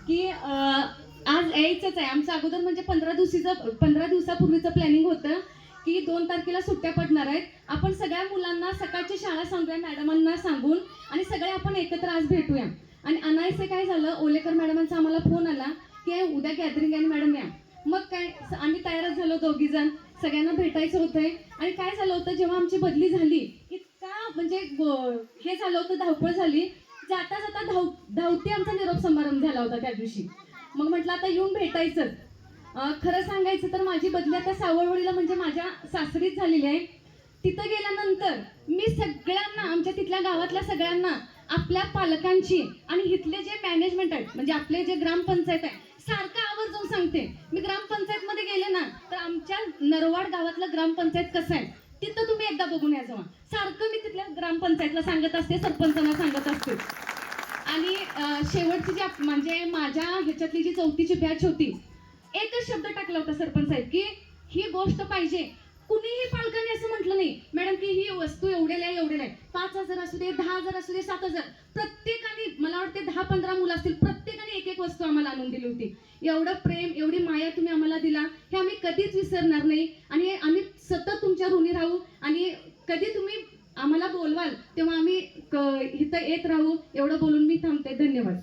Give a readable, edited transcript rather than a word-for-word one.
की आज यायचंच आहे. आमचं अगोदर म्हणजे 15 दिवसापूर्वीचं प्लॅनिंग होतं की 2 तारखेला सुट्ट्या पडणार आहेत. आपण सगळ्या मुलांना सकाळची शाळा सांगूया, मॅडमांना सांगून, आणि सगळे आपण एकत्र आज भेटूया. आणि अनायसे काय झालं, ओलेकर मॅडमांचा आम्हाला फोन आला की उद्या गॅदरिंग आहे मॅडम या. मग काय आम्ही तयारच झालो, 2घी जण, सगळ्यांना भेटायचं होतंय. आणि काय झालं होतं, जेव्हा आमची बदली झाली इतका म्हणजे हे झालं होतं, धावपळ झाली. जाता जाता धावती आमचा निरोप समारंभ झाला होता त्या दिवशी. मग म्हटलं आता येऊन भेटायचंच. खरं सांगायचं तर माझी बदली आता सावळवडीला म्हणजे माझ्या सासरीच झालेली आहे. तिथं गेल्यानंतर मी सगळ्यांना, आमच्या तिथल्या गावातल्या सगळ्यांना, आपल्या पालकांची आणि इथले जे मॅनेजमेंट आहेत म्हणजे आपले जे ग्रामपंचायत आहे, सारखं आवर्जून सांगते. मी ग्रामपंचायत मध्ये गेले ना तर आमच्या नरवाड गावातलं ग्रामपंचायत कसं आहे तिथं तुम्ही एकदा बघून या जावा. सारखं मी तिथल्या ग्रामपंचायतला सांगत असते, सरपंचांना सांगत असते. आणि शेवटची जी म्हणजे माझ्या ह्याच्यातली जी 4थीची बॅच होती, एकच शब्द टाकला होता सरपंच साहेब की ही गोष्ट पाहिजे. कुणीही पालकांनी असं म्हटलं नाही मॅडम की ही वस्तू एवढ्याला आहे एवढ्याला आहे, 5,000 असू दे, 10,000 असू दे, 7,000, प्रत्येकाने, मला वाटते 10-15 मुलं असतील, प्रत्येकाने एक एक वस्तू आम्हाला आणून दिली होती. एवढं प्रेम, एवढी माया तुम्ही आम्हाला दिला, हे आम्ही कधीच विसरणार नाही. आणि आम्ही सतत तुमच्या ऋणी राहू. आणि कधी तुम्ही आम्हाला बोलवाल तेव्हा आम्ही इथं येत राहू. एवढं बोलून मी थांबते. धन्यवाद.